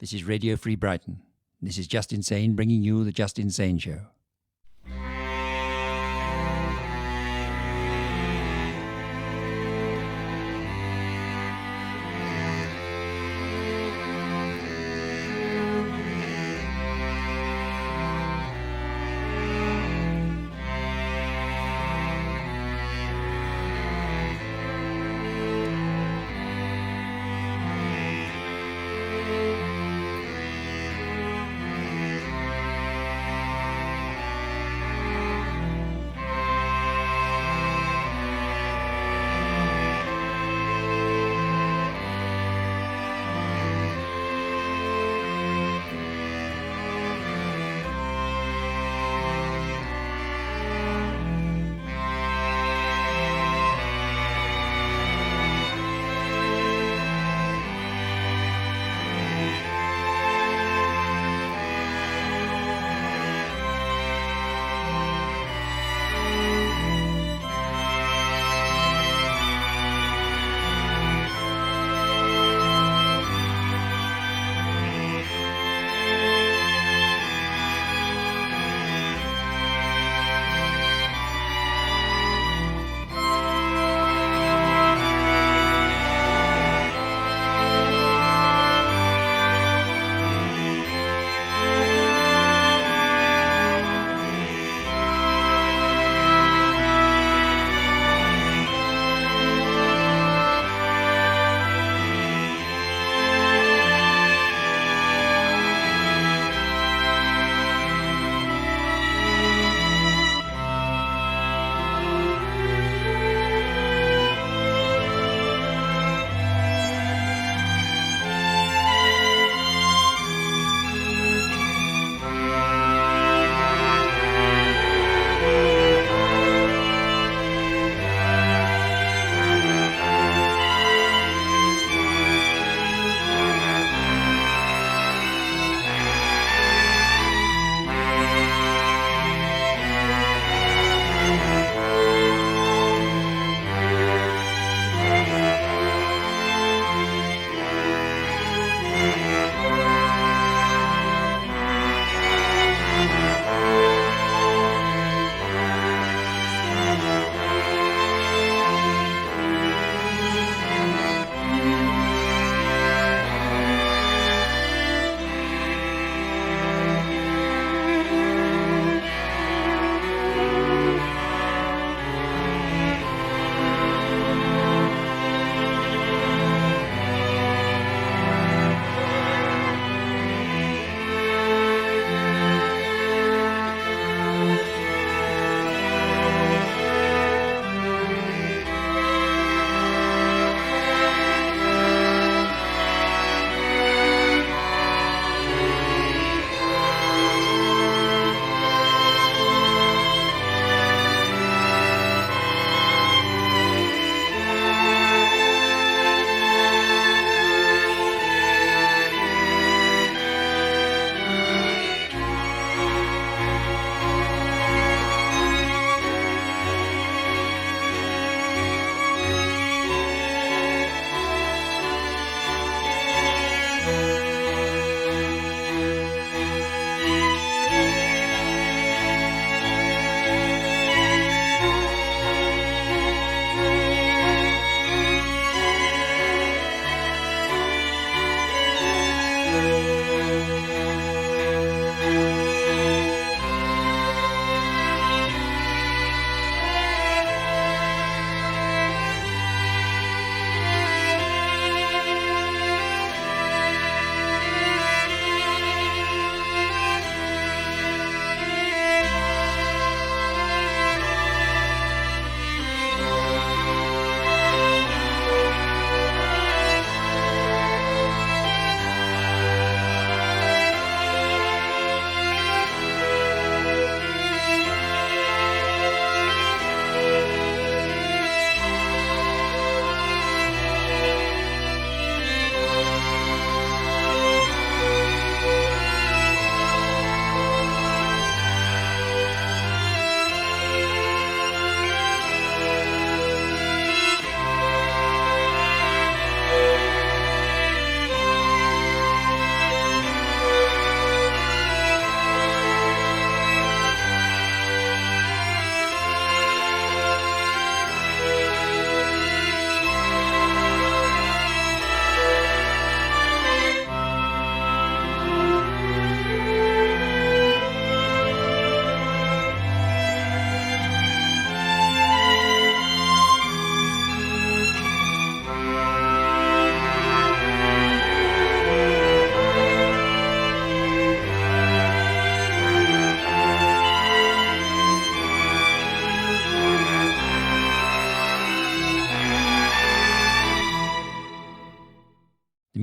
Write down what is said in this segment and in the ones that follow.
This is Radio Free Brighton. This is Just Insane bringing you the Just Insane Show.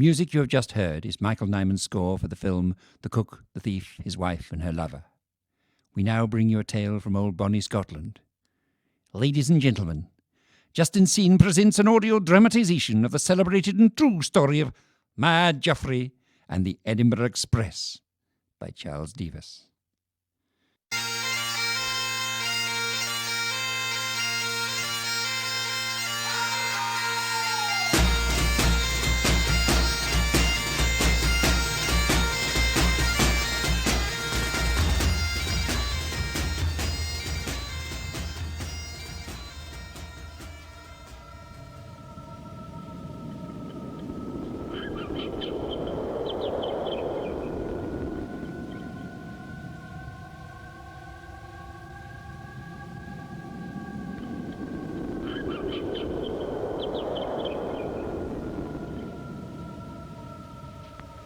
music you have just heard is Michael Nyman's score for the film The Cook, the Thief, His Wife and Her Lover. We now bring you a tale from old Bonnie, Scotland. Ladies and gentlemen, Justin Scene presents an audio dramatisation of the celebrated and true story of Mad Geoffrey and the Edinburgh Express by Charles Davis.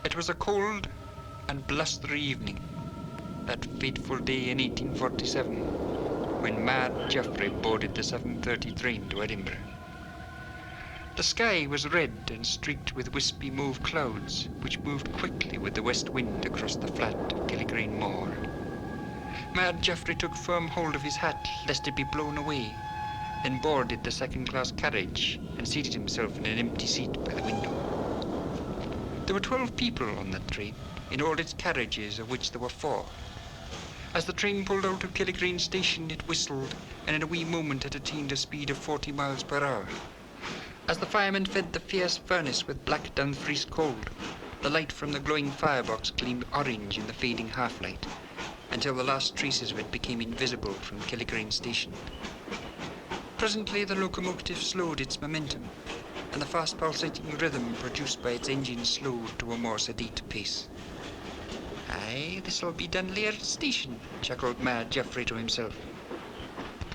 It was a cold and blustery evening, that fateful day in 1847, when Mad Geoffrey boarded the 7:30 train to Edinburgh. The sky was red and streaked with wispy mauve clouds, which moved quickly with the west wind across the flat of Killigreen Moor. Mad Geoffrey took firm hold of his hat, lest it be blown away, then boarded the second-class carriage and seated himself in an empty seat by the window. There were 12 people on that train, in all its carriages, of which there were 4. As the train pulled out of Killigreen station, it whistled, and in a wee moment it attained a speed of 40 miles per hour. As the firemen fed the fierce furnace with black Dumfries coal, the light from the glowing firebox gleamed orange in the fading half-light, until the last traces of it became invisible from Killigreen station. Presently the locomotive slowed its momentum, and the fast pulsating rhythm produced by its engine slowed to a more sedate pace. "Aye, this'll be Dunleer station," chuckled Mad Geoffrey to himself.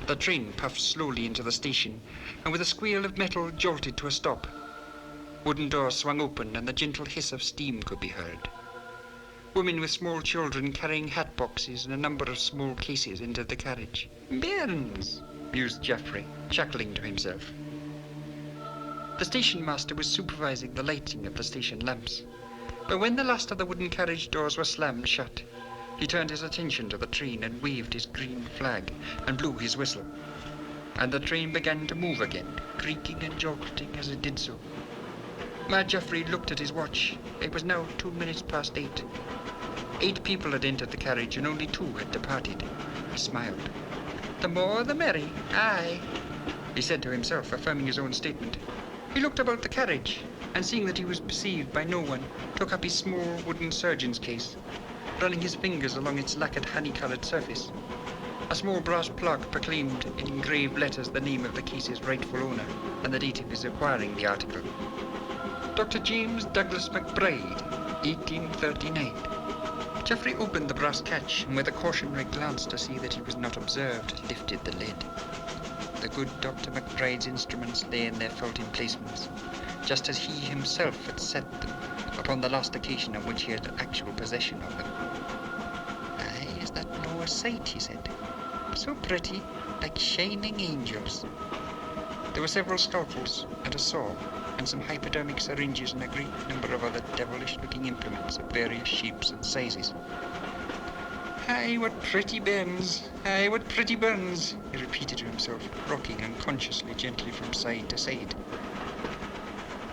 The train puffed slowly into the station, and with a squeal of metal jolted to a stop. Wooden doors swung open, and the gentle hiss of steam could be heard. Women with small children carrying hat boxes and a number of small cases entered the carriage. "Bairns," mused Geoffrey, chuckling to himself. The station master was supervising the lighting of the station lamps, but when the last of the wooden carriage doors were slammed shut, he turned his attention to the train and waved his green flag and blew his whistle, and the train began to move again, creaking and jolting as it did so. Mad Geoffrey looked at his watch. It was now 2 minutes past 8. 8 people had entered the carriage and only 2 had departed. He smiled. "The more the merry, aye," he said to himself, affirming his own statement. He looked about the carriage, and seeing that he was perceived by no one, took up his small wooden surgeon's case, running his fingers along its lacquered honey-coloured surface. A small brass plaque proclaimed in engraved letters the name of the case's rightful owner and the date of his acquiring the article. Dr. James Douglas McBride, 1839. Geoffrey opened the brass catch, and with a cautionary glance to see that he was not observed, lifted the lid. The good Dr. McBride's instruments lay in their felt emplacements, just as he himself had set them upon the last occasion on which he had actual possession of them. "Aye, is that no a sight?" he said. "So pretty, like shining angels." There were several scalpels and a saw, and some hypodermic syringes and a great number of other devilish-looking implements of various shapes and sizes. "Aye, what pretty bairns! Aye, what pretty bairns!" he repeated to himself, rocking unconsciously gently from side to side.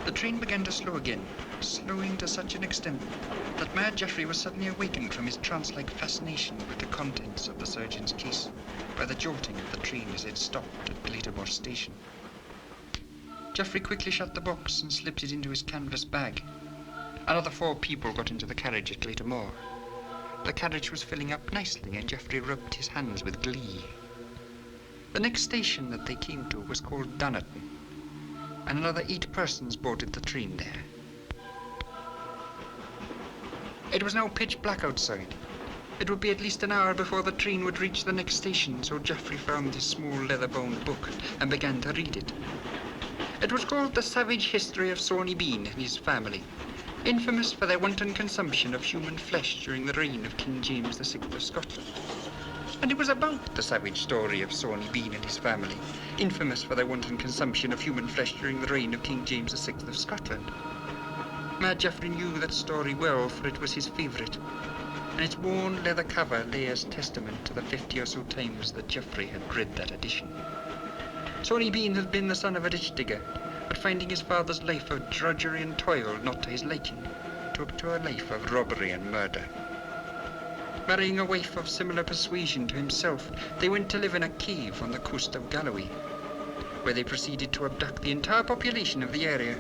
The train began to slow again, slowing to such an extent that Mad Geoffrey was suddenly awakened from his trance-like fascination with the contents of the surgeon's case by the jolting of the train as it stopped at Glatermore station. Geoffrey quickly shut the box and slipped it into his canvas bag. Another 4 people got into the carriage at Glatermore. The carriage was filling up nicely, and Geoffrey rubbed his hands with glee. The next station that they came to was called Dunnerton, and another 8 persons boarded the train there. It was now pitch black outside. It would be at least an hour before the train would reach the next station, so Geoffrey found his small leather-bound book and began to read it. It was called The Savage History of Sawney Bean and His Family, infamous for their wanton consumption of human flesh during the reign of King James VI of Scotland. And it was about the savage story of Sawney Bean and his family, infamous for their wanton consumption of human flesh during the reign of King James VI of Scotland. Mad Geoffrey knew that story well, for it was his favourite, and its worn leather cover lay as testament to the 50 or so times that Geoffrey had read that edition. Sawney Bean had been the son of a ditch digger, but finding his father's life of drudgery and toil not to his liking, took to a life of robbery and murder. Marrying a wife of similar persuasion to himself, they went to live in a cave on the coast of Galloway, where they proceeded to abduct the entire population of the area.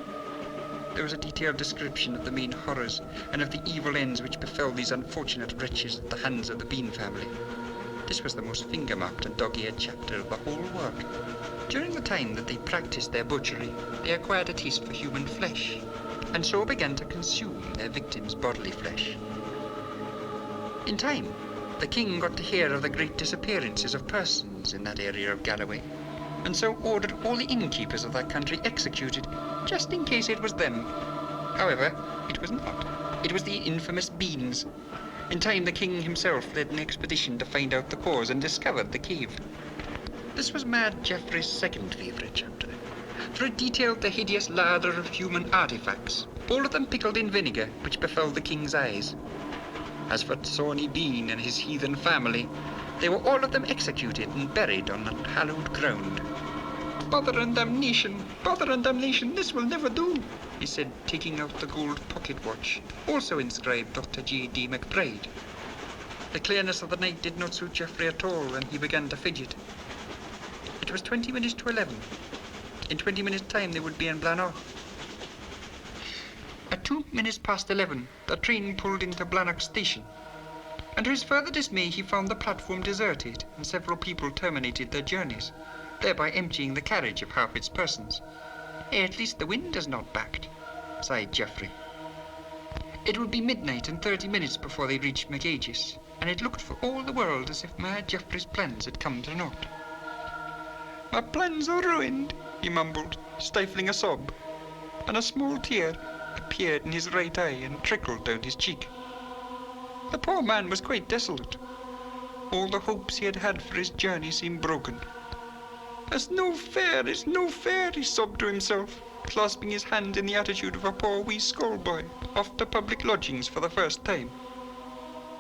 There was a detailed description of the main horrors and of the evil ends which befell these unfortunate wretches at the hands of the Bean family. This was the most finger-marked and dog-eared chapter of the whole work. During the time that they practiced their butchery, they acquired a taste for human flesh, and so began to consume their victims' bodily flesh. In time, the king got to hear of the great disappearances of persons in that area of Galloway, and so ordered all the innkeepers of that country executed, just in case it was them. However, it was not. It was the infamous Beans. In time, the king himself led an expedition to find out the cause and discovered the cave. This was Mad Geoffrey's second favourite chapter, for it detailed the hideous lather of human artifacts, all of them pickled in vinegar, which befell the king's eyes. As for Sawney Bean and his heathen family, they were all of them executed and buried on unhallowed ground. Bother and damnation, this will never do, he said, taking out the gold pocket watch, also inscribed Dr. J.D. McBride. The clearness of the night did not suit Geoffrey at all, and he began to fidget. It was 20 minutes to 11. In 20 minutes' time they would be in Blanog. At 2 minutes past 11, the train pulled into Blanog station, and to his further dismay he found the platform deserted and several people terminated their journeys, thereby emptying the carriage of half its persons. At least the wind is not backed, sighed Geoffrey. It would be midnight and 30 minutes before they reached McAegis, and it looked for all the world as if Mad Geoffrey's plans had come to naught. My plans are ruined, he mumbled, stifling a sob, and a small tear appeared in his right eye and trickled down his cheek. The poor man was quite desolate. All the hopes he had had for his journey seemed broken. It's no fair, he sobbed to himself, clasping his hand in the attitude of a poor wee schoolboy, off to public lodgings for the first time.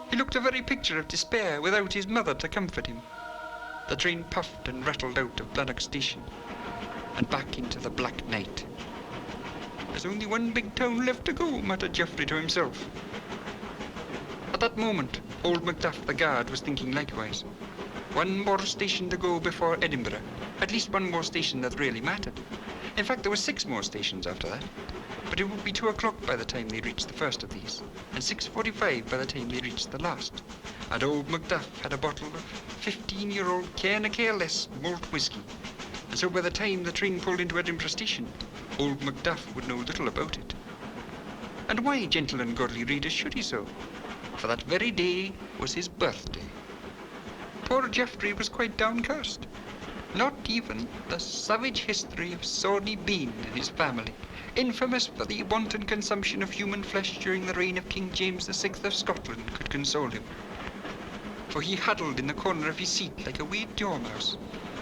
He looked a very picture of despair without his mother to comfort him. The train puffed and rattled out of Blanog station, and back into the black night. There's only one big town left to go, muttered Geoffrey to himself. At that moment, old Macduff the guard was thinking likewise. One more station to go before Edinburgh. At least one more station that really mattered. In fact, there were 6 more stations after that. But it would be 2 o'clock by the time they reached the first of these, and 6:45 by the time they reached the last. And old Macduff had a bottle of 15-year-old Care-na-Care-less malt whisky. And so by the time the train pulled into Edinburgh station, old Macduff would know little about it. And why, gentle and godly readers, should he so? For that very day was his birthday. Poor Geoffrey was quite downcast. Not even the savage history of Sawney Bean and his family, infamous for the wanton consumption of human flesh during the reign of King James VI of Scotland, could console him. For he huddled in the corner of his seat like a wee dormouse,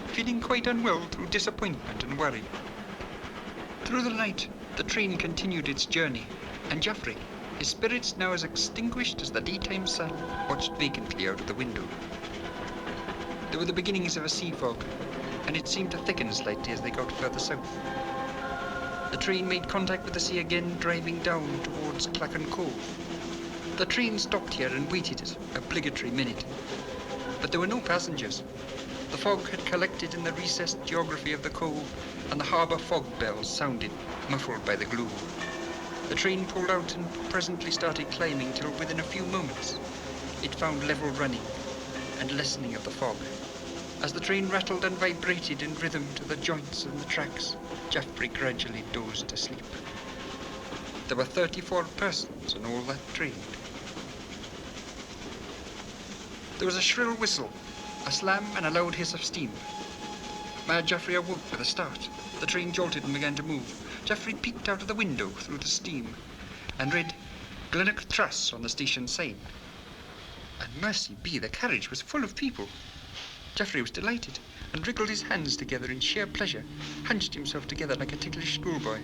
feeling quite unwell through disappointment and worry. Through the night, the train continued its journey, and Geoffrey, his spirits now as extinguished as the daytime sun, watched vacantly out of the window. There were the beginnings of a sea fog, and it seemed to thicken slightly as they got further south. The train made contact with the sea again, driving down towards Clachan Cove. The train stopped here and waited its obligatory minute. But there were no passengers. The fog had collected in the recessed geography of the cove, and the harbour fog bells sounded, muffled by the gloom. The train pulled out and presently started climbing till within a few moments it found level running and lessening of the fog. As the train rattled and vibrated in rhythm to the joints and the tracks, Geoffrey gradually dozed to sleep. There were 34 persons on all that train. There was a shrill whistle, a slam, and a loud hiss of steam. Mad Geoffrey awoke with a start. The train jolted and began to move. Geoffrey peeked out of the window through the steam and read Glennock Truss on the station sign. And mercy be, the carriage was full of people. Geoffrey was delighted and wriggled his hands together in sheer pleasure, hunched himself together like a ticklish schoolboy.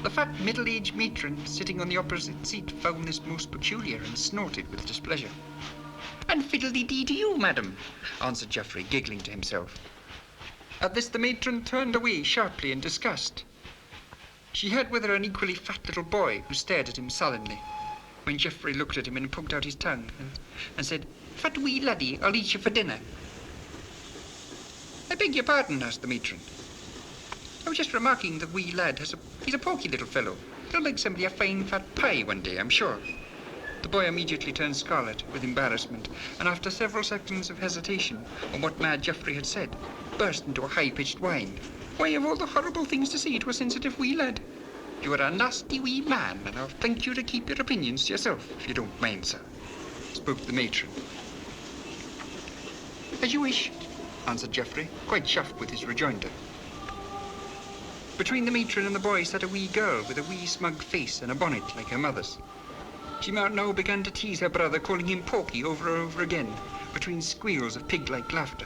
The fat middle-aged matron sitting on the opposite seat found this most peculiar and snorted with displeasure. "And fiddle-dee-dee to you, madam," answered Geoffrey, giggling to himself. At this the matron turned away sharply in disgust. She had with her an equally fat little boy who stared at him sullenly, when Geoffrey looked at him and poked out his tongue and said, "Fat wee laddie, I'll eat you for dinner." "I beg your pardon," asked the matron. "I was just remarking the wee lad he's a poky little fellow. He'll make somebody a fine fat pie one day, I'm sure." The boy immediately turned scarlet with embarrassment, and after several seconds of hesitation on what Mad Geoffrey had said, burst into a high-pitched whine. "Why, of all the horrible things to say to a sensitive wee lad, you are a nasty wee man, and I'll thank you to keep your opinions to yourself, if you don't mind, sir," spoke the matron. "As you wish," answered Geoffrey, quite chuffed with his rejoinder. Between the matron and the boy sat a wee girl with a wee smug face and a bonnet like her mother's. She now began to tease her brother, calling him Porky over and over again, between squeals of pig-like laughter.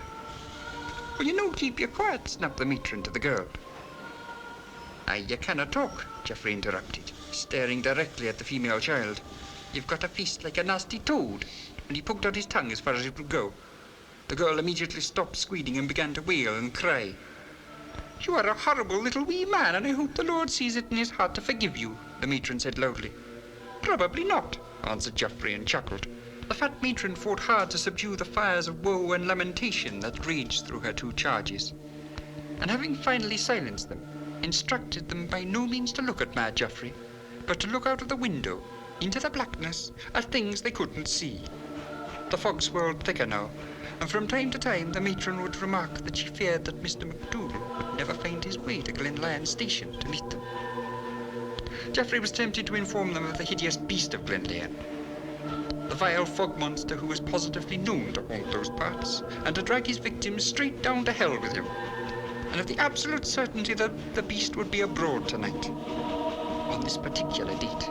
"Will you no keep your quiet?" snapped the matron to the girl. "Aye, you cannot talk," Geoffrey interrupted, staring directly at the female child. "You've got a face like a nasty toad," and he poked out his tongue as far as it would go. The girl immediately stopped squealing and began to wail and cry. "You are a horrible little wee man, and I hope the Lord sees it in his heart to forgive you," the matron said loudly. "Probably not," answered Geoffrey and chuckled. The fat matron fought hard to subdue the fires of woe and lamentation that raged through her two charges, and having finally silenced them, instructed them by no means to look at Mad Geoffrey, but to look out of the window, into the blackness, at things they couldn't see. The fog swirled thicker now, and from time to time the matron would remark that she feared that Mr. MacDougall would never find his way to Glenlyon Station to meet them. Geoffrey was tempted to inform them of the hideous beast of Glenlyon, the vile fog monster who was positively known to haunt those parts, and to drag his victims straight down to hell with him, and of the absolute certainty that the beast would be abroad tonight, on this particular date.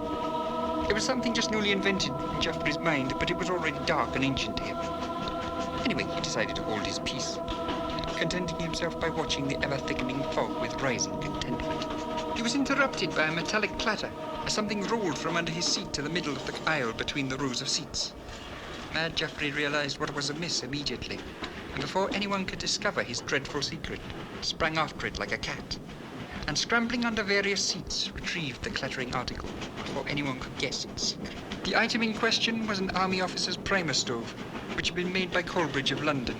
It was something just newly invented in Geoffrey's mind, but it was already dark and ancient to him. Anyway, he decided to hold his peace, contenting himself by watching the ever-thickening fog with rising contentment. He was interrupted by a metallic clatter as something rolled from under his seat to the middle of the aisle between the rows of seats. Mad Geoffrey realized what was amiss immediately, and before anyone could discover his dreadful secret, sprang after it like a cat, and scrambling under various seats, retrieved the clattering article before anyone could guess its secret. The item in question was an army officer's primer stove, which had been made by Coleridge of London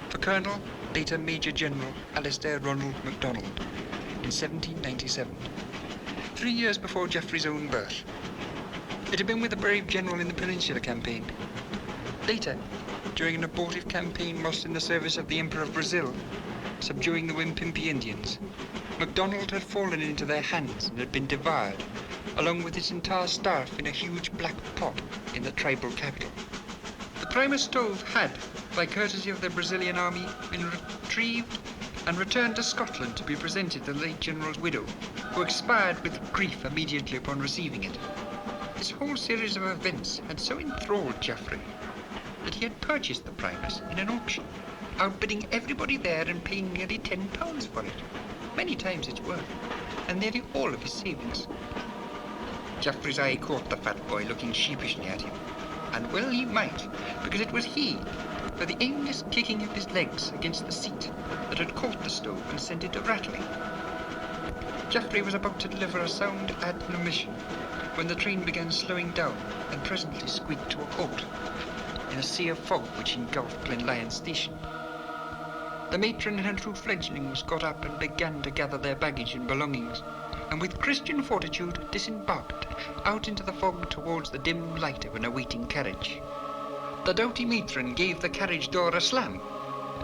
for Colonel, later Major General Alistair Ronald MacDonald in 1797, 3 years before Geoffrey's own birth. It had been with a brave general in the Peninsular Campaign. Later, during an abortive campaign whilst in the service of the Emperor of Brazil, subduing the Wimpimpi Indians, MacDonald had fallen into their hands and had been devoured, along with his entire staff in a huge black pot in the tribal capital. The primer stove had, by courtesy of the Brazilian army, been retrieved and returned to Scotland to be presented to the late general's widow, who expired with grief immediately upon receiving it. This whole series of events had so enthralled Geoffrey that he had purchased the primers in an auction, outbidding everybody there and paying nearly £10 for it, many times its worth, and nearly all of his savings. Geoffrey's eye caught the fat boy looking sheepishly at him, and well he might, because it was he, by the aimless kicking of his legs against the seat, that had caught the stove and sent it rattling. Geoffrey was about to deliver a sound admonition when the train began slowing down and presently squeaked to a halt in a sea of fog which engulfed Glenlyon Station. The matron and her two fledglings got up and began to gather their baggage and belongings, and with Christian fortitude disembarked out into the fog towards the dim light of an awaiting carriage. The doughty matron gave the carriage door a slam,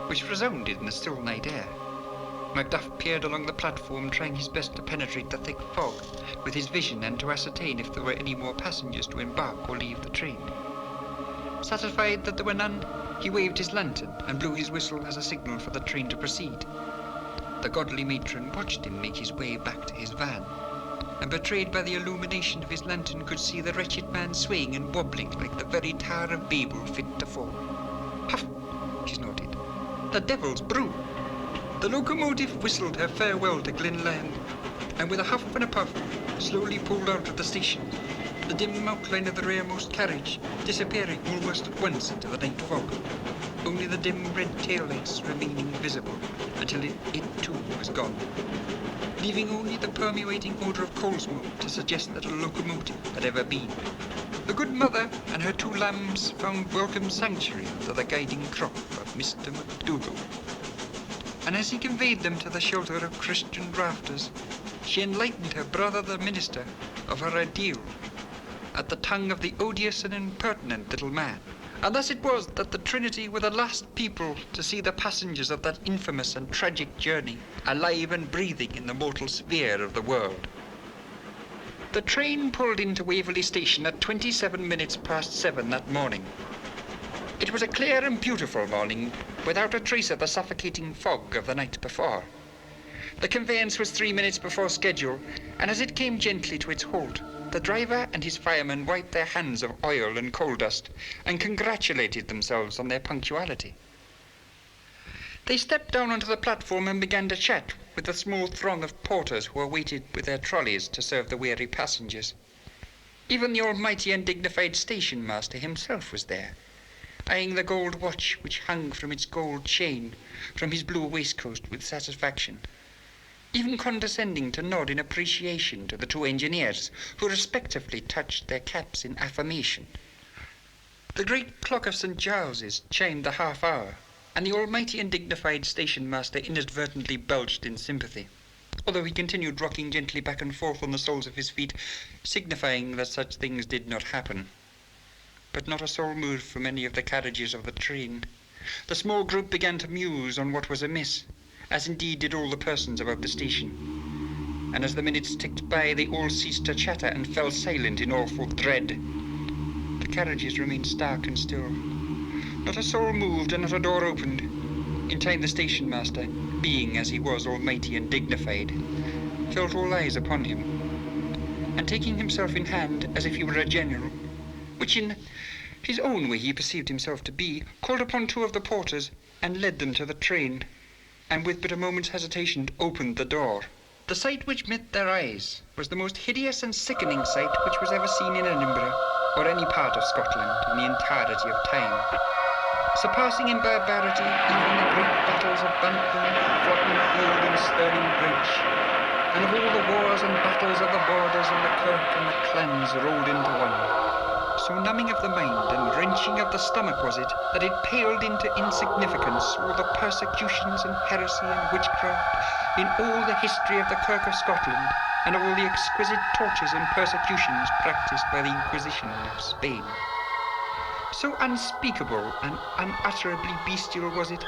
which resounded in the still night air. Macduff peered along the platform, trying his best to penetrate the thick fog with his vision and to ascertain if there were any more passengers to embark or leave the train. Satisfied that there were none, he waved his lantern and blew his whistle as a signal for the train to proceed. The godly matron watched him make his way back to his van, and betrayed by the illumination of his lantern could see the wretched man swaying and wobbling like the very Tower of Babel fit to fall. "Huff!" she snorted. "The devil's brew!" The locomotive whistled her farewell to Glenlyon, and with a huff and a puff, slowly pulled out of the station, the dim outline of the rearmost carriage disappearing almost at once into the night fog, only the dim red taillights remaining visible until it too was gone, leaving only the permeating odour of coal smoke to suggest that a locomotive had ever been. The good mother and her 2 lambs found welcome sanctuary under the guiding crop of Mr. McDougall, and as he conveyed them to the shelter of Christian rafters, she enlightened her brother the minister of her ideal at the tongue of the odious and impertinent little man. And thus it was that the Trinity were the last people to see the passengers of that infamous and tragic journey alive and breathing in the mortal sphere of the world. The train pulled into Waverley Station at 27 minutes past 7 that morning. It was a clear and beautiful morning, without a trace of the suffocating fog of the night before. The conveyance was 3 minutes before schedule, and as it came gently to its halt, the driver and his fireman wiped their hands of oil and coal dust and congratulated themselves on their punctuality. They stepped down onto the platform and began to chat with the small throng of porters who awaited with their trolleys to serve the weary passengers. Even the almighty and dignified station master himself was there, eyeing the gold watch which hung from its gold chain from his blue waistcoat with satisfaction, even condescending to nod in appreciation to the 2 engineers, who respectively touched their caps in affirmation. The great clock of St. Giles's chimed the half-hour, and the almighty and dignified station master inadvertently belched in sympathy, although he continued rocking gently back and forth on the soles of his feet, signifying that such things did not happen. But not a soul moved from any of the carriages of the train. The small group began to muse on what was amiss, as indeed did all the persons about the station. And as the minutes ticked by, they all ceased to chatter and fell silent in awful dread. The carriages remained stark and still. Not a soul moved and not a door opened. In time the station master, being as he was almighty and dignified, felt all eyes upon him, and taking himself in hand as if he were a general, which in his own way he perceived himself to be, called upon 2 of the porters and led them to the train, and with but a moment's hesitation opened the door. The sight which met their eyes was the most hideous and sickening sight which was ever seen in Edinburgh or any part of Scotland in the entirety of time, surpassing in barbarity even the great battles of Bannockburn, Fortinbras and Stirling Bridge, and of all the wars and battles of the borders and the kirk and the clans rolled into one. So numbing of the mind and wrenching of the stomach was it, that it paled into insignificance all the persecutions and heresy and witchcraft in all the history of the Kirk of Scotland, and all the exquisite tortures and persecutions practised by the Inquisition of Spain. So unspeakable and unutterably bestial was it,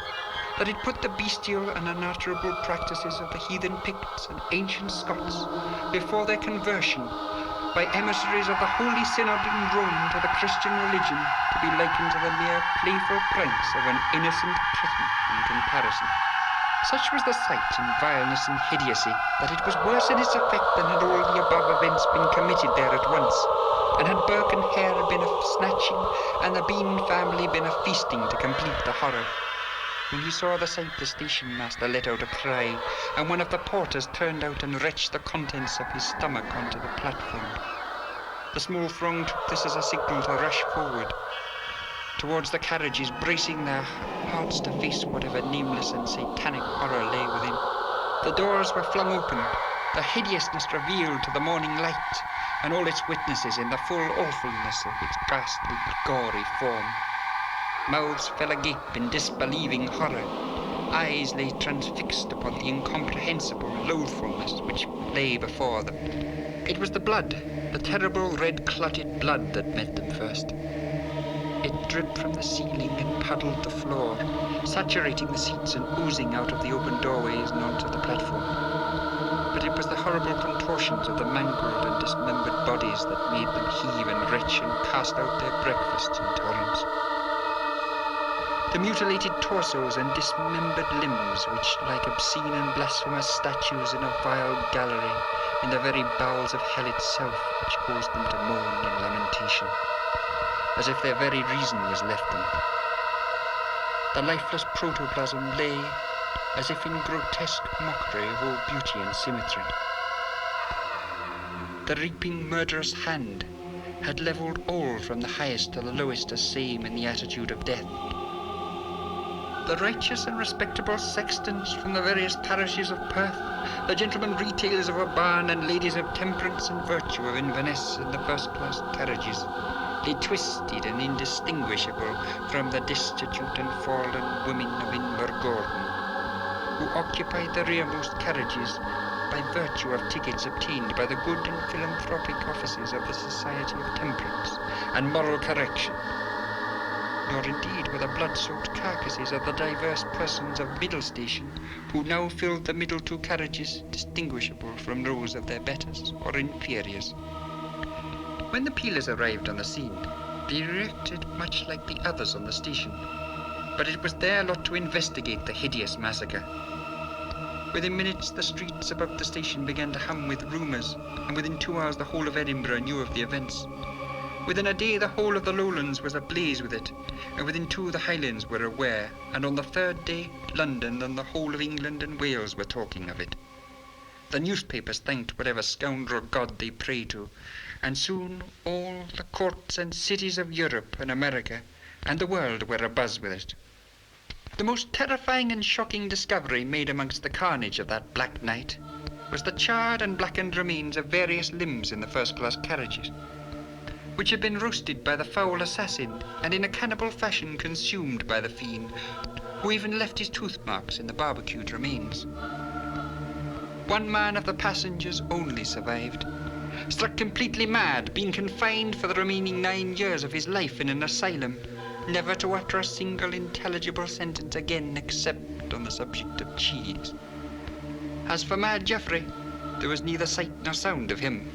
that it put the bestial and unutterable practices of the heathen Picts and ancient Scots before their conversion by emissaries of the Holy Synod in Rome to the Christian religion to be likened to the mere playful pranks of an innocent kitten in comparison. Such was the sight in vileness and hideousy that it was worse in its effect than had all the above events been committed there at once, and had Burke and Hare been a snatching and the Bean family been a feasting to complete the horror. When he saw the sight, the station master let out a cry, and one of the porters turned out and retched the contents of his stomach onto the platform. The small throng took this as a signal to rush forward towards the carriages, bracing their hearts to face whatever nameless and satanic horror lay within. The doors were flung open, the hideousness revealed to the morning light, and all its witnesses in the full awfulness of its ghastly, gory form. Mouths fell agape in disbelieving horror. Eyes lay transfixed upon the incomprehensible loathfulness which lay before them. It was the blood, the terrible red clotted blood that met them first. It dripped from the ceiling and puddled the floor, saturating the seats and oozing out of the open doorways and onto the platform. But it was the horrible contortions of the mangled and dismembered bodies that made them heave and retch and cast out their breakfasts in torrents. The mutilated torsos and dismembered limbs which, like obscene and blasphemous statues in a vile gallery in the very bowels of hell itself, which caused them to moan in lamentation, as if their very reason was left them. The lifeless protoplasm lay as if in grotesque mockery of all beauty and symmetry. the reaping murderous hand, had levelled all from the highest to the lowest as same in the attitude of death. The righteous and respectable sextons from the various parishes of Perth, the gentlemen retailers of Oban and ladies of temperance and virtue of Inverness in the first-class carriages, lay twisted and indistinguishable from the destitute and fallen women of Invergordon, who occupied the rearmost carriages by virtue of tickets obtained by the good and philanthropic offices of the Society of Temperance and Moral Correction, nor indeed were the blood-soaked carcasses of the diverse persons of middle station who now filled the middle two carriages distinguishable from those of their betters or inferiors. When the peelers arrived on the scene, they reacted much like the others on the station, but it was their lot to investigate the hideous massacre. Within minutes, the streets above the station began to hum with rumours, and within 2 hours the whole of Edinburgh knew of the events. Within a day the whole of the Lowlands was ablaze with it, and within 2 the Highlands were aware, and on the 3rd day London and the whole of England and Wales were talking of it. The newspapers thanked whatever scoundrel god they prayed to, and soon all the courts and cities of Europe and America and the world were abuzz with it. The most terrifying and shocking discovery made amongst the carnage of that black night was the charred and blackened remains of various limbs in the first-class carriages, which had been roasted by the foul assassin and in a cannibal fashion consumed by the fiend, who even left his tooth marks in the barbecued remains. One man of the passengers only survived, struck completely mad, being confined for the remaining 9 years of his life in an asylum, never to utter a single intelligible sentence again except on the subject of cheese. As for Mad Geoffrey, there was neither sight nor sound of him.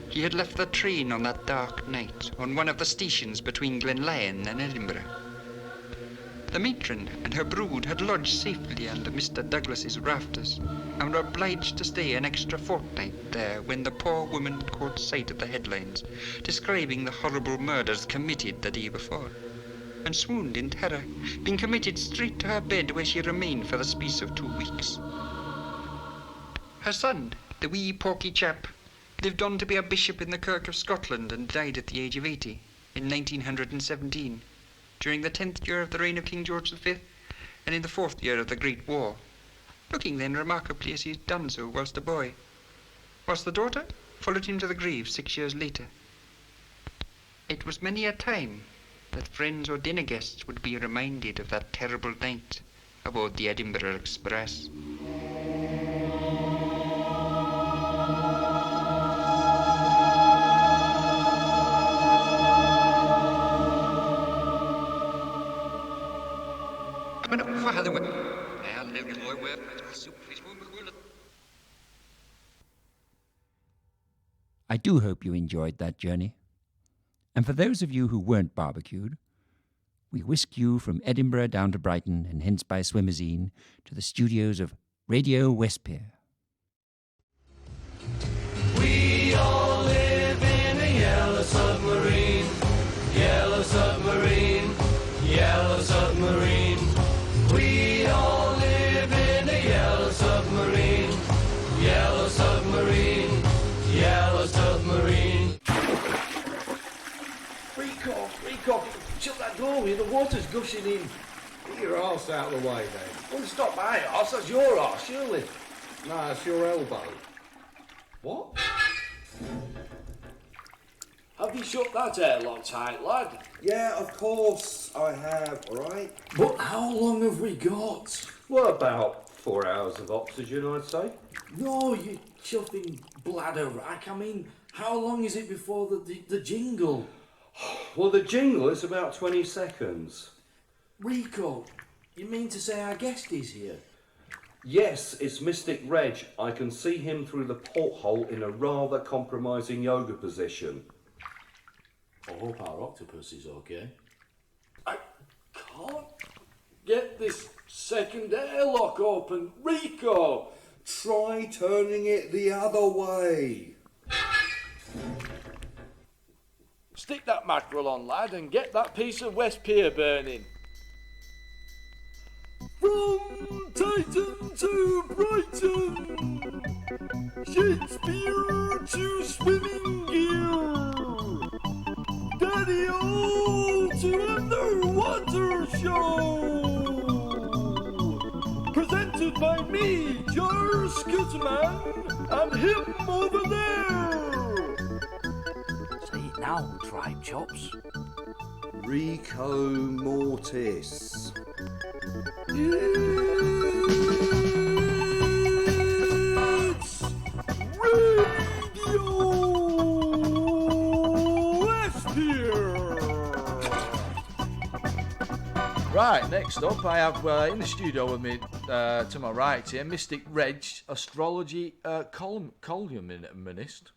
He had left the train on that dark night on one of the stations between Glenlyon and Edinburgh. The matron and her brood had lodged safely under Mr. Douglas's rafters and were obliged to stay an extra fortnight there when the poor woman caught sight of the headlines describing the horrible murders committed the day before, and swooned in terror, being committed straight to her bed where she remained for the space of 2 weeks. Her son, the wee porky chap, lived on to be a bishop in the Kirk of Scotland and died at the age of 80 in 1917, during the 10th year of the reign of King George V and in the 4th year of the Great War, looking then remarkably as he had done so whilst a boy, whilst the daughter followed him to the grave 6 years later. It was many a time that friends or dinner guests would be reminded of that terrible night aboard the Edinburgh Express. I do hope you enjoyed that journey. And for those of you who weren't barbecued, we whisk you from Edinburgh down to Brighton and hence by Swimmersine to the studios of Radio Westpier. We all live in a yellow submarine, yellow submarine, yellow submarine. We all live in a yellow submarine, yellow submarine, yellow submarine. Rico, shut that door, the water's gushing in. Get your arse out of the way then. Well, it's not my arse, that's your arse, surely. No, it's your elbow. What? Have you shut that airlock tight, lad? Yeah, of course I have, alright? But how long have we got? Well, about 4 hours of oxygen, I'd say. No, you chuffing bladder rack. I mean, how long is it before the jingle? Well, the jingle is about 20 seconds. Rico, you mean to say our guest is here? Yes, it's Mystic Reg. I can see him through the porthole in a rather compromising yoga position. I hope our octopus is okay. I can't get this second airlock open. Rico! Try turning it the other way. Stick that mackerel on, lad, and get that piece of West Pier burning. From Titan to Brighton! Shakespeare to swimming gear. Daddy-o to underwater show. Presented by me, Jar Scooterman, and him over there. Say it now, Tribe Chops. Rico Mortis. It's Radio Spear. Right, next up I have in the studio with me to my right here, Mystic Reg, astrology columnist.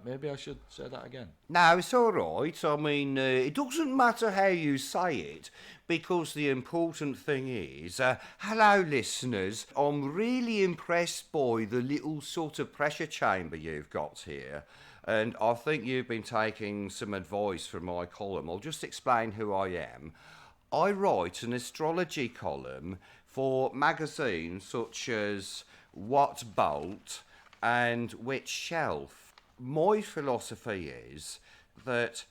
Maybe I should say that again. No, it's all right. I mean, it doesn't matter how you say it, because the important thing is, hello, listeners. I'm really impressed by the little sort of pressure chamber you've got here, and I think you've been taking some advice from my column. I'll just explain who I am. I write an astrology column for magazines such as What Bolt and Which Shelf. My philosophy is that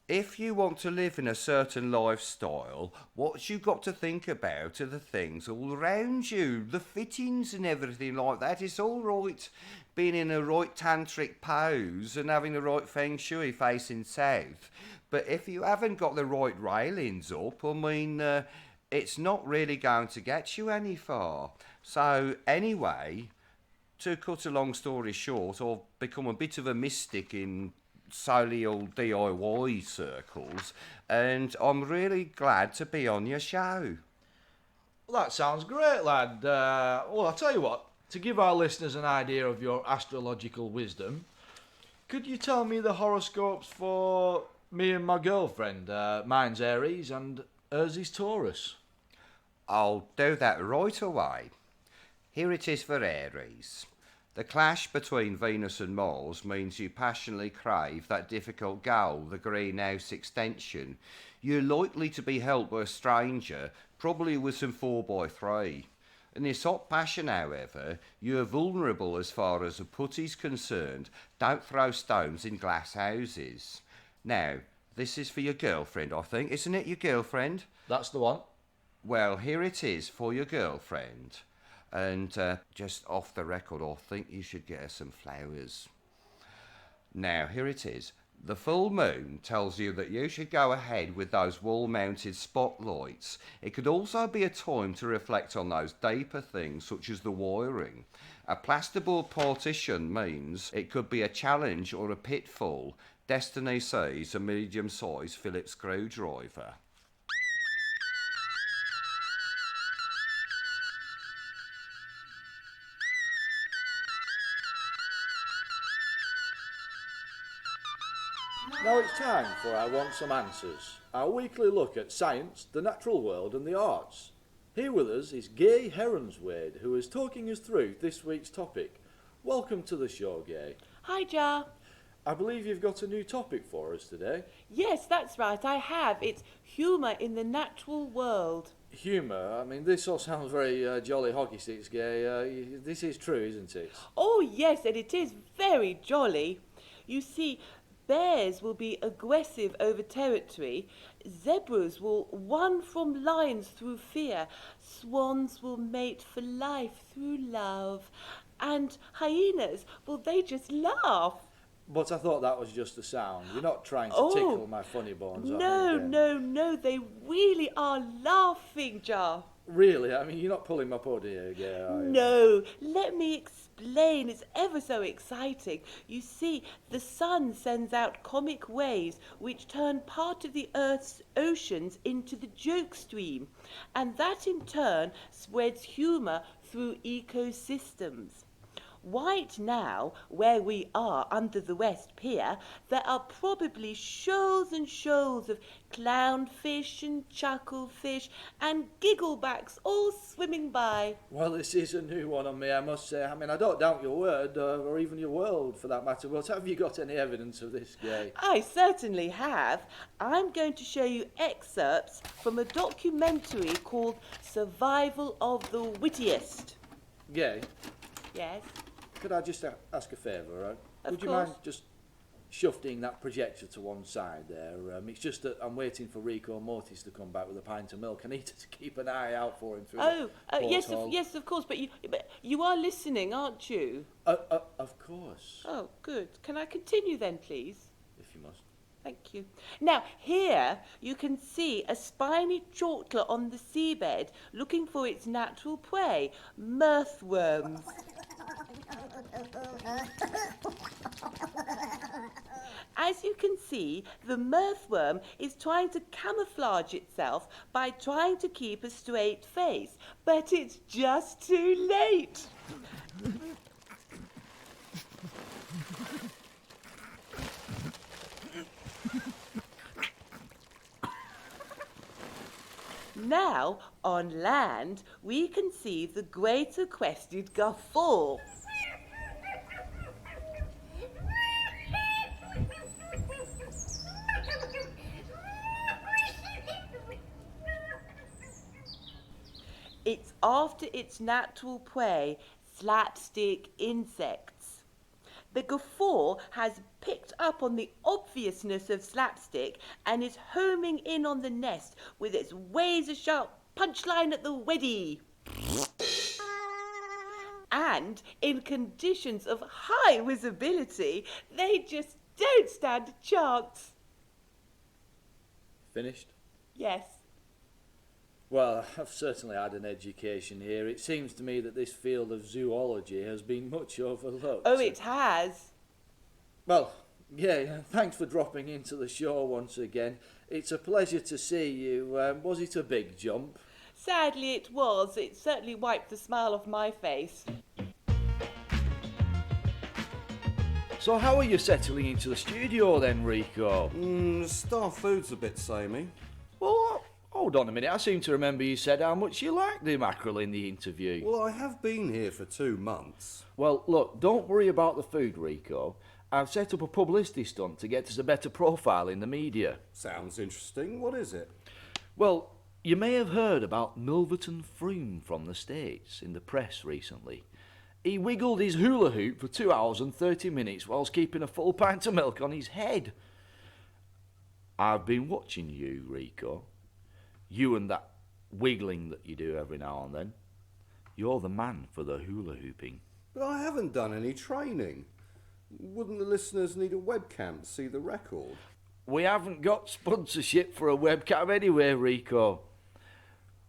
if you want to live in a certain lifestyle, what you've got to think about are the things all around you, the fittings and everything like that. It's all right being in a right tantric pose and having the right feng shui facing south, but if you haven't got the right railings up, I mean, it's not really going to get you any far. So anyway, to cut a long story short, I've become a bit of a mystic in solely old DIY circles, and I'm really glad to be on your show. Well, that sounds great, lad. Well, I'll tell you what, to give our listeners an idea of your astrological wisdom, could you tell me the horoscopes for me and my girlfriend? Mine's Aries and hers is Taurus. I'll do that right away. Here it is for Aries. The clash between Venus and Mars means you passionately crave that difficult goal, the greenhouse extension. You're likely to be helped by a stranger, probably with some 4x3. In this hot passion, however, you are vulnerable as far as a putty's concerned. Don't throw stones in glass houses. Now, this is for your girlfriend, I think. Isn't it your girlfriend? That's the one. Well, here it is for your girlfriend. And just off the record, I think you should get her some flowers. Now, here it is. The full moon tells you that you should go ahead with those wall-mounted spotlights. It could also be a time to reflect on those deeper things, such as the wiring. A plasterboard partition means it could be a challenge or a pitfall. Destiny sees a medium-sized Phillips screwdriver. Now it's time for I Want Some Answers, our weekly look at science, the natural world and the arts. Here with us is Gay Heronswade, who is talking us through this week's topic. Welcome to the show, Gay. Hi, Jar. I believe you've got a new topic for us today. Yes, that's right, I have. It's humour in the natural world. Humour? I mean, this all sounds very jolly hockey sticks, Gay. This is true, isn't it? Oh, yes, and it is very jolly. You see, bears will be aggressive over territory, zebras will run from lions through fear, swans will mate for life through love, and hyenas, well, they just laugh. But I thought that was just a sound. You're not trying to tickle my funny bones, are you, Gay? No, they really are laughing, Jar. Really? I mean, you're not pulling my puddy here, Gay, are you? No, let me explain. It's ever so exciting. You see, the sun sends out comic waves which turn part of the Earth's oceans into the joke stream, and that in turn spreads humour through ecosystems. Right now, where we are under the West Pier, there are probably shoals and shoals of clownfish and chucklefish and gigglebacks all swimming by. Well, this is a new one on me, I must say. I mean, I don't doubt your word, or even your world, for that matter. But have you got any evidence of this, Gay? I certainly have. I'm going to show you excerpts from a documentary called Survival of the Wittiest. Gay? Yes? could I just ask a favour? Of Would you course. mind just shifting that projector to one side there? It's just that I'm waiting for Rico Mortis to come back with a pint of milk. I need to keep an eye out for him through Oh, the yes, porthole. yes, of course. But you are listening, aren't you? Of course, Oh, good. Can I continue then, please? if you must. Thank you. Now, here you can see a spiny chortler on the seabed looking for its natural prey, mirthworms. As you can see, the mirthworm is trying to camouflage itself by trying to keep a straight face, but it's just too late. Now, on land, we can see the greater crested guffaw. It's after its natural prey, slapstick insects. The guffaw has picked up on the obviousness of slapstick and is homing in on the nest with its razor-sharp punchline at the ready. And in conditions of high visibility, they just don't stand a chance. Finished? Yes. Well, I've certainly had an education here. It seems to me that this field of zoology has been much overlooked. Oh, it has. Well, yeah, thanks for dropping into the show once again. It's a pleasure to see you. Was it a big jump? Sadly it was. It certainly wiped the smile off my face. So how are you settling into the studio then, Rico? Star food's a bit samey. Well, hold on a minute. I seem to remember you said how much you liked the mackerel in the interview. Well, I have been here for 2 months. Well, look, don't worry about the food, Rico. I've set up a publicity stunt to get us a better profile in the media. Sounds interesting. What is it? Well, you may have heard about Milverton Froome from the States in the press recently. He wiggled his hula hoop for 2 hours and 30 minutes whilst keeping a full pint of milk on his head. I've been watching you, Rico. You and that wiggling that you do every now and then. You're the man for the hula hooping. But I haven't done any training. Wouldn't the listeners need a webcam to see the record? We haven't got sponsorship for a webcam anyway, Rico.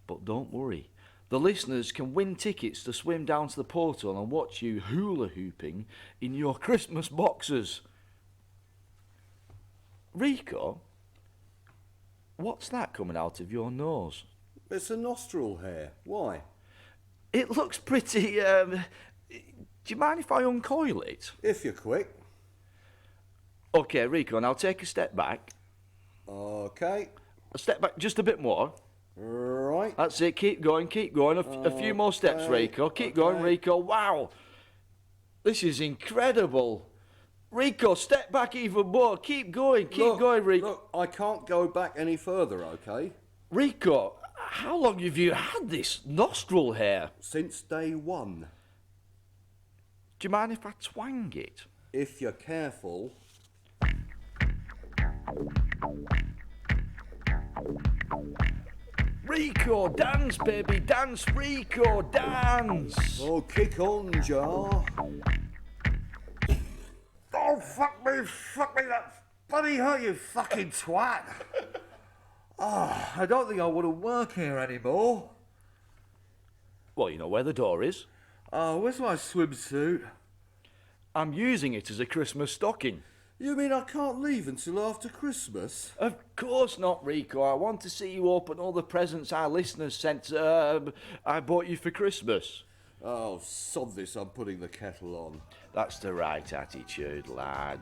But don't worry. The listeners can win tickets to swim down to the portal and watch you hula hooping in your Christmas boxers. Rico, what's that coming out of your nose? It's a nostril hair. Why? It looks pretty, do you mind if I uncoil it? If you're quick. Okay, Rico, now take a step back. Okay. A step back just a bit more. Right. That's it, keep going. A few more steps, Okay, Rico. Keep going, okay. Rico. Wow. This is incredible. Rico, step back even more. Keep going, going, Rico. Look, I can't go back any further, okay? Rico, how long have you had this nostril hair? Since day one. Do you mind if I twang it? If you're careful. Rico, dance, baby, dance, Rico, dance. Oh, kick on, Jar. Oh, fuck me, that bloody hurt, you fucking twat. Oh, I don't think I want to work here anymore. Well, you know where the door is. Oh, where's my swimsuit? I'm using it as a Christmas stocking. You mean I can't leave until after Christmas? Of course not, Rico. I want to see you open all the presents our listeners sent. I bought you for Christmas. Oh, sod this, I'm putting the kettle on. That's the right attitude, lad.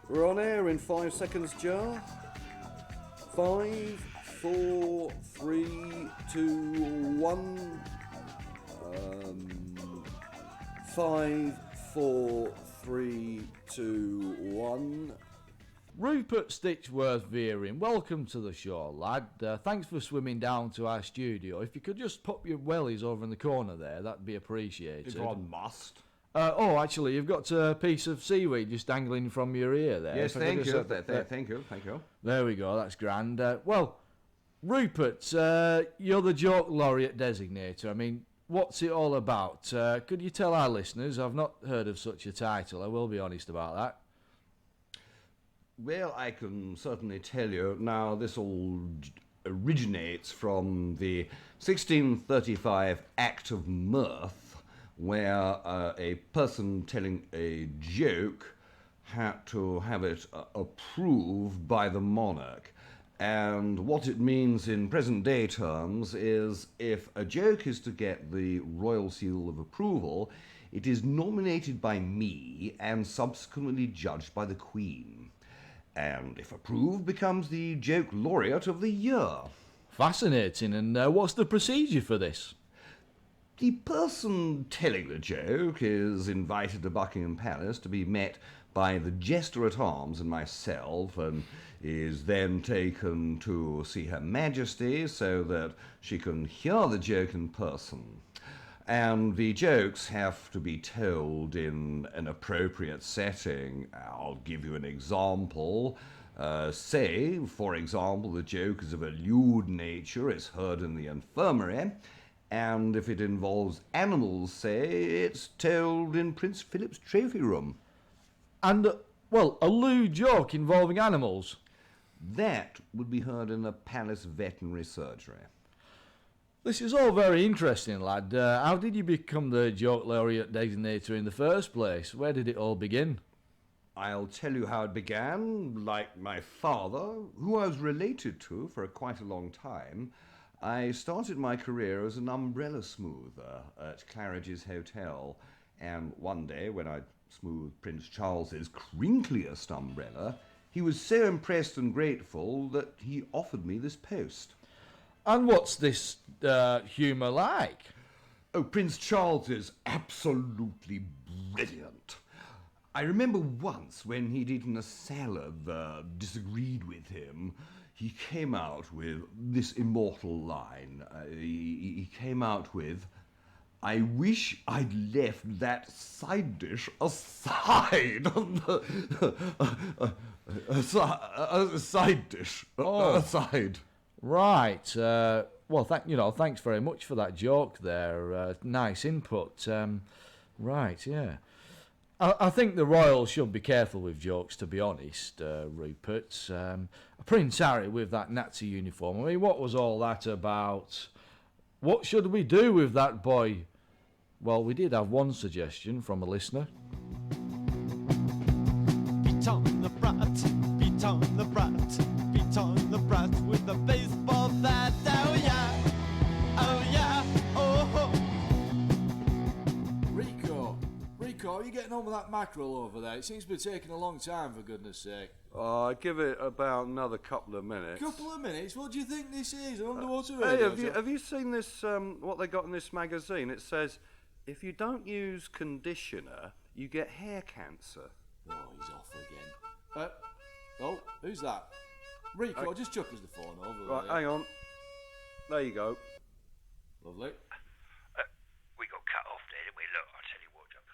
We're on air in 5 seconds, Jar. 5, 4, 3, 2, 1. 5, 4, 3, 2, 1. Rupert Stitchworth Veering, welcome to the show, lad. Thanks for swimming down to our studio. If you could just pop your wellies over in the corner there, that'd be appreciated. If I must. Actually, you've got a piece of seaweed just dangling from your ear there. Yes, If I could thank just you. have Thank you. There we go, that's grand. Well, Rupert, you're the joke laureate designator. I mean, what's it all about? Could you tell our listeners? I've not heard of such a title, I will be honest about that. Well, I can certainly tell you. Now, this all originates from the 1635 Act of Mirth, where a person telling a joke had to have it approved by the monarch. And what it means in present-day terms is if a joke is to get the royal seal of approval, it is nominated by me and subsequently judged by the Queen. And if approved, becomes the joke laureate of the year. Fascinating. And what's the procedure for this? The person telling the joke is invited to Buckingham Palace to be met by the Jester-at-Arms and myself, and is then taken to see Her Majesty so that she can hear the joke in person. And the jokes have to be told in an appropriate setting. I'll give you an example. Say, for example, the joke is of a lewd nature, it's heard in the infirmary, and if it involves animals, say, it's told in Prince Philip's trophy room. And, a lewd joke involving animals? That would be heard in the palace veterinary surgery. This is all very interesting, lad. How did you become the joke laureate designator in the first place? Where did it all begin? I'll tell you how it began. Like my father, who I was related to for quite a long time, I started my career as an umbrella smoother at Claridge's Hotel, and one day when I smoothed Prince Charles's crinkliest umbrella, he was so impressed and grateful that he offered me this post. And what's this humour like? Oh, Prince Charles is absolutely brilliant. I remember once when he'd eaten a salad that disagreed with him, he came out with this immortal line. He came out with, "I wish I'd left that side dish aside." A side dish. Aside. Right. Thanks very much for that joke there. Nice input. Right, yeah. I think the royals should be careful with jokes, to be honest, Rupert. Prince Harry with that Nazi uniform, I mean, what was all that about? What should we do with that boy? Well, we did have one suggestion from a listener. Beat on the brat, beat on the brat, beat on the brat with a baseball bat. Oh yeah, oh yeah, oh ho. Rico, are you getting on with that mackerel over there? It seems to be taking a long time, for goodness sake. Give it about another couple of minutes. Couple of minutes? What do you think this is? An underwater Hey, radio? have you seen this, what they got in this magazine? It says, if you don't use conditioner, you get hair cancer. Oh, he's off again. Who's that? Rico, just chuck us the phone over. Right, hang on. There you go. Lovely. We got cut off there, didn't we? Look, I'll tell you what, John.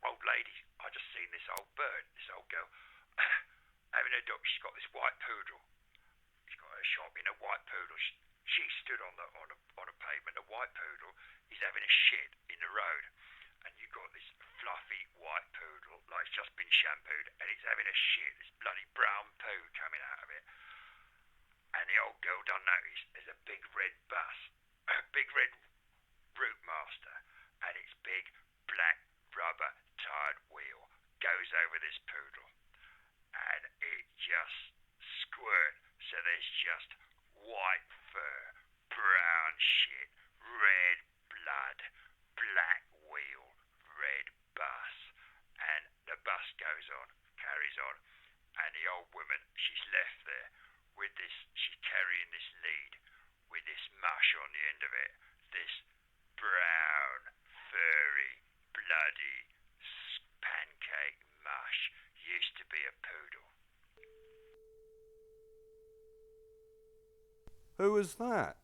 Old lady, I just seen this old bird, this old girl, having a dog. She's got this white poodle. She's got a shop in a white poodle. She stood on a pavement. A white poodle is having a shit in the road, and you got this fluffy white poodle, like it's just been shampooed, and it's having a shit. This bloody brown poo coming out of it. And the old girl don't notice there's a big red bus, a big red route master, and its big black rubber tired wheel goes over this poodle, and it just squirt. So there's just white fur, brown shit, red blood, black wheel, red bus, and the bus goes on, carries on, and the old woman, she's left there with this, she's carrying this lead with this mush on the end of it, this brown, furry, bloody pancake mush used to be a poodle. Who was that?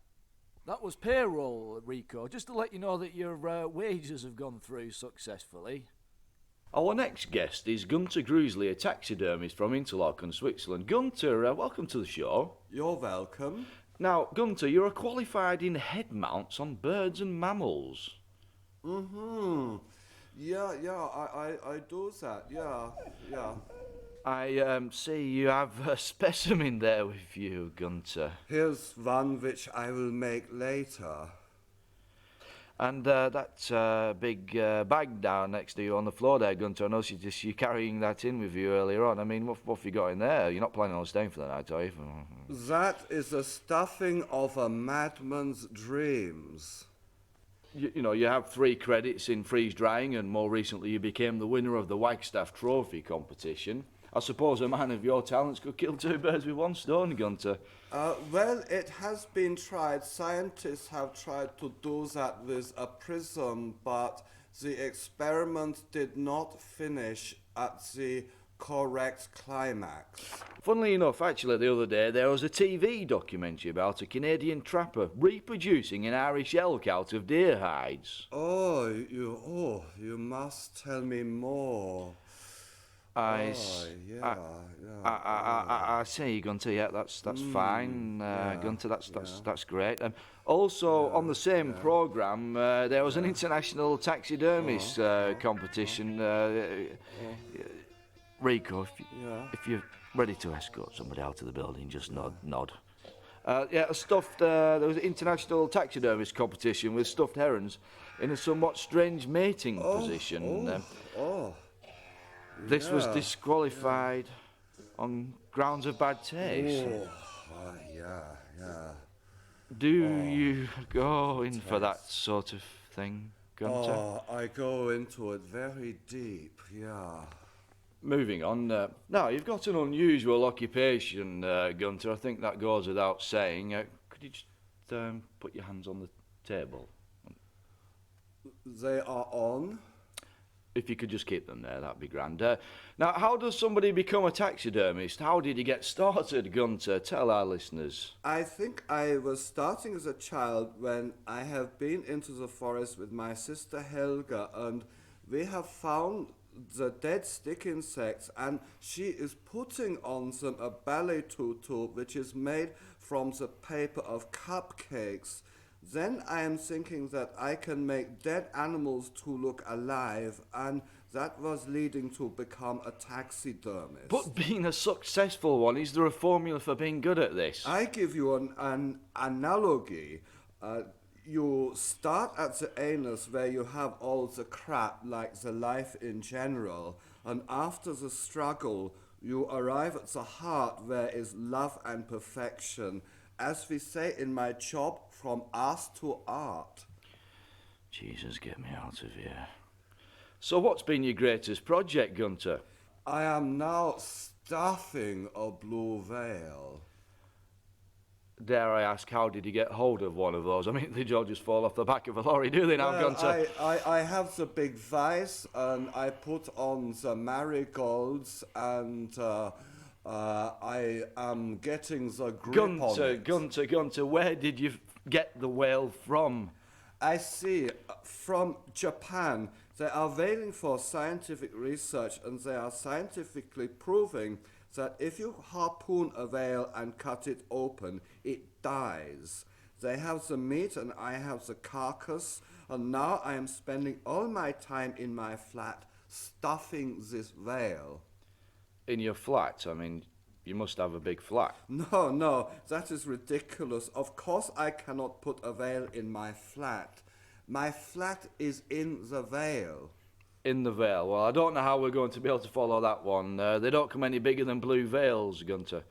That was payroll, Rico, just to let you know that your wages have gone through successfully. Our next guest is Gunter Gruesley, a taxidermist from Interlaken, Switzerland. Gunter, welcome to the show. You're welcome. Now, Gunter, you're qualified in head mounts on birds and mammals. Mm-hmm. Yeah, I do that, yeah. I see you have a specimen there with you, Gunter. Here's one which I will make later. And that big bag down next to you on the floor there, Gunter, I noticed you're carrying that in with you earlier on. I mean, what have you got in there? You're not planning on staying for the night, are you? That is the stuffing of a madman's dreams. You know, you have 3 credits in freeze drying, and more recently you became the winner of the Wagstaff Trophy competition. I suppose a man of your talents could kill 2 birds with 1 stone, Gunter. Well, it has been tried. Scientists have tried to do that with a prism, but the experiment did not finish at the correct climax. Funnily enough, actually, the other day there was a TV documentary about a Canadian trapper reproducing an Irish elk out of deer hides. You must tell me more. I see, Gunter. Yeah, that's fine, Gunter. That's great. Also, on the same programme, there was an international taxidermist competition. Rico, if you're ready to escort somebody out of the building, just nod. There was an international taxidermist competition with stuffed herons in a somewhat strange mating position. This was disqualified on grounds of bad taste. Do you go in for that sort of thing, Gunter? I go into it very deep, yeah. Moving on. Now, you've got an unusual occupation, Gunter. I think that goes without saying. Could you just put your hands on the table? They are on. If you could just keep them there, that'd be grand. Now, how does somebody become a taxidermist? How did you get started, Gunter? Tell our listeners. I think I was starting as a child when I have been into the forest with my sister Helga, and we have found the dead stick insects, and she is putting on them a ballet tutu which is made from the paper of cupcakes. Then I am thinking that I can make dead animals to look alive, and that was leading to become a taxidermist. But being a successful one, is there a formula for being good at this? I give you an analogy. You start at the anus where you have all the crap, like the life in general, and after the struggle, you arrive at the heart where is love and perfection. As we say in my job, from us to art. Jesus, get me out of here. So what's been your greatest project, Gunter? I am now stuffing a blue veil. Dare I ask, how did you get hold of one of those? I mean, they don't just fall off the back of a lorry, do they now, Gunter? I have the big vise, and I put on the marigolds, and I am getting the grip on it. Gunter, where did you get the whale from? I see, from Japan. They are wailing for scientific research, and they are scientifically proving that if you harpoon a whale and cut it open, it dies. They have the meat and I have the carcass, and now I am spending all my time in my flat stuffing this whale. In your flat? I mean, you must have a big flat. No, that is ridiculous. Of course I cannot put a whale in my flat. My flat is in the Vale. In the Vale. Well, I don't know how we're going to be able to follow that one. They don't come any bigger than blue veils, Gunter.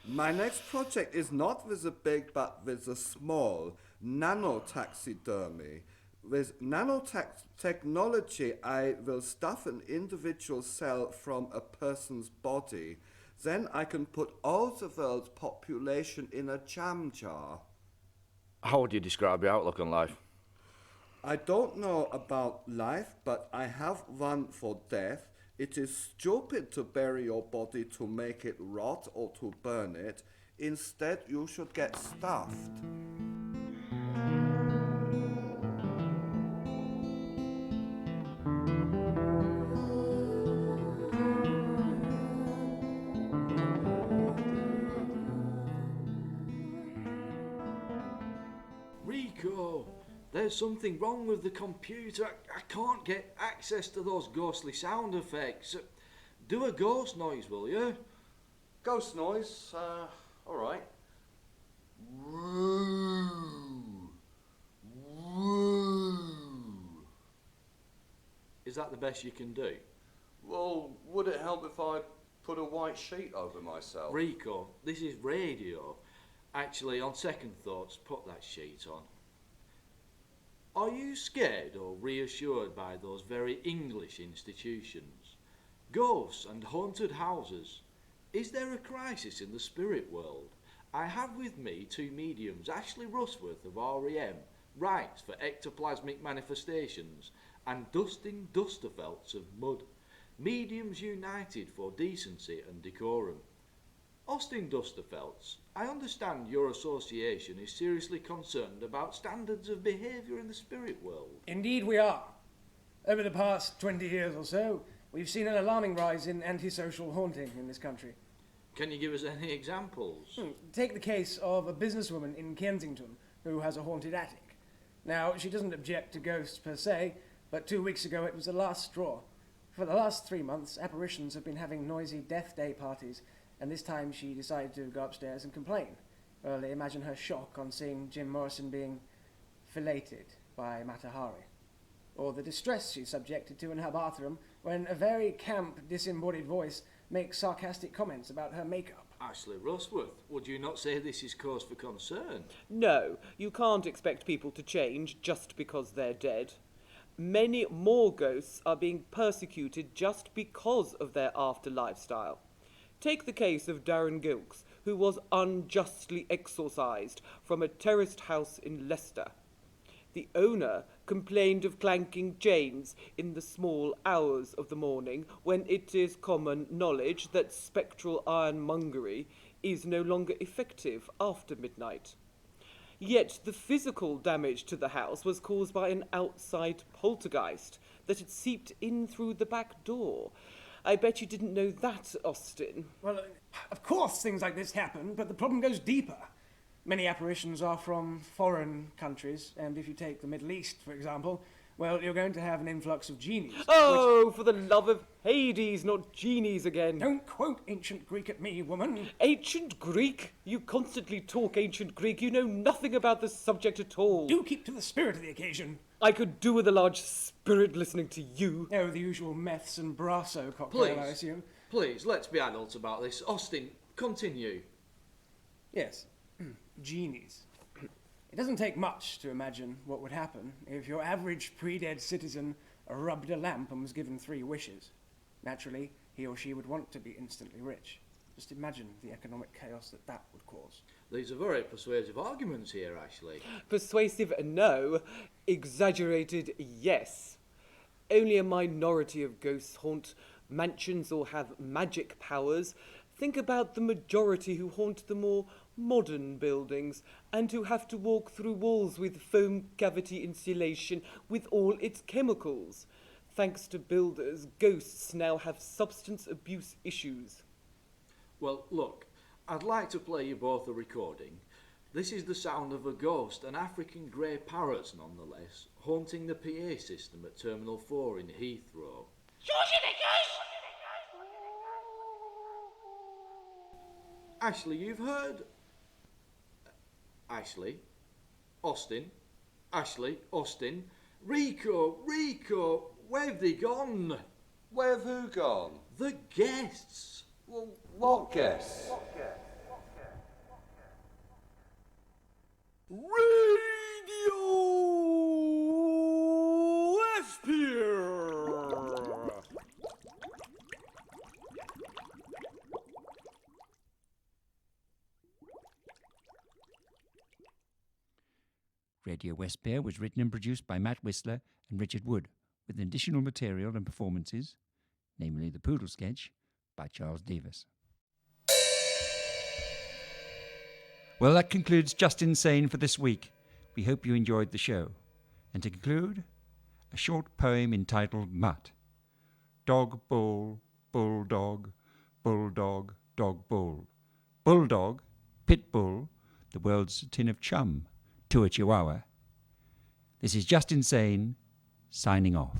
My next project is not with the big, but with the small. Nanotaxidermy. With nanotechnology, I will stuff an individual cell from a person's body. Then I can put all the world's population in a jam jar. How would you describe your outlook on life? I don't know about life, but I have one for death. It is stupid to bury your body to make it rot or to burn it. Instead, you should get stuffed. Rico, there's something wrong with the computer. I can't get access to those ghostly sound effects. Do a ghost noise, will you? Ghost noise, alright. Woo. Woo. Is that the best you can do? Well, would it help if I put a white sheet over myself? Rico, this is radio. Actually, on second thoughts, put that sheet on. Are you scared or reassured by those very English institutions? Ghosts and haunted houses. Is there a crisis in the spirit world? I have with me two mediums, Ashley Rushworth of REM, writes for Ectoplasmic Manifestations, and Dustin Dusterfelts of Mud, mediums united for decency and decorum. Austin Dusterfelts, I understand your association is seriously concerned about standards of behaviour in the spirit world. Indeed we are. Over the past 20 years or so, we've seen an alarming rise in antisocial haunting in this country. Can you give us any examples? Take the case of a businesswoman in Kensington who has a haunted attic. Now, she doesn't object to ghosts per se, but 2 weeks ago it was the last straw. For the last 3 months, apparitions have been having noisy death day parties, and this time she decided to go upstairs and complain. Well, imagine her shock on seeing Jim Morrison being filleted by Mata Hari. Or the distress she's subjected to in her bathroom when a very camp, disembodied voice makes sarcastic comments about her makeup. Ashley Rushworth, would you not say this is cause for concern? No, you can't expect people to change just because they're dead. Many more ghosts are being persecuted just because of their after lifestyle. Take the case of Darren Gilkes, who was unjustly exorcised from a terraced house in Leicester. The owner complained of clanking chains in the small hours of the morning, when it is common knowledge that spectral ironmongery is no longer effective after midnight. Yet the physical damage to the house was caused by an outside poltergeist that had seeped in through the back door. I bet you didn't know that, Austin. Well, of course things like this happen, but the problem goes deeper. Many apparitions are from foreign countries, and if you take the Middle East, for example, well, you're going to have an influx of genies. Oh, for the love of Hades, not genies again. Don't quote ancient Greek at me, woman. Ancient Greek? You constantly talk ancient Greek. You know nothing about the subject at all. Do keep to the spirit of the occasion. I could do with a large spirit listening to you. Oh, the usual meths and brasso cocktail, I assume. Please, let's be adults about this. Austin, continue. Yes. Genies. It doesn't take much to imagine what would happen if your average pre-dead citizen rubbed a lamp and was given 3 wishes. Naturally, he or she would want to be instantly rich. Just imagine the economic chaos that would cause. These are very persuasive arguments here, Ashley. Persuasive, no. Exaggerated, yes. Only a minority of ghosts haunt mansions or have magic powers. Think about the majority who haunt the more modern buildings and who have to walk through walls with foam cavity insulation with all its chemicals. Thanks to builders, ghosts now have substance abuse issues. Well, look, I'd like to play you both a recording. This is the sound of a ghost, an African grey parrot nonetheless, haunting the PA system at Terminal 4 in Heathrow. Ashley, you've heard... Ashley, Austin, Ashley, Austin, Rico, where have they gone? Where have who gone? The guests. Well, what guests? Radio Espire! Radio Westbear was written and produced by Matt Whistler and Richard Wood, with additional material and performances, namely the Poodle sketch, by Charles Davis. Well, that concludes Just Insane for this week. We hope you enjoyed the show. And to conclude, a short poem entitled Mutt. Dog, bull, bulldog, bulldog, dog, bull. Bulldog, pit bull, the world's tin of chum. to a chihuahua. This is Just Insane, signing off.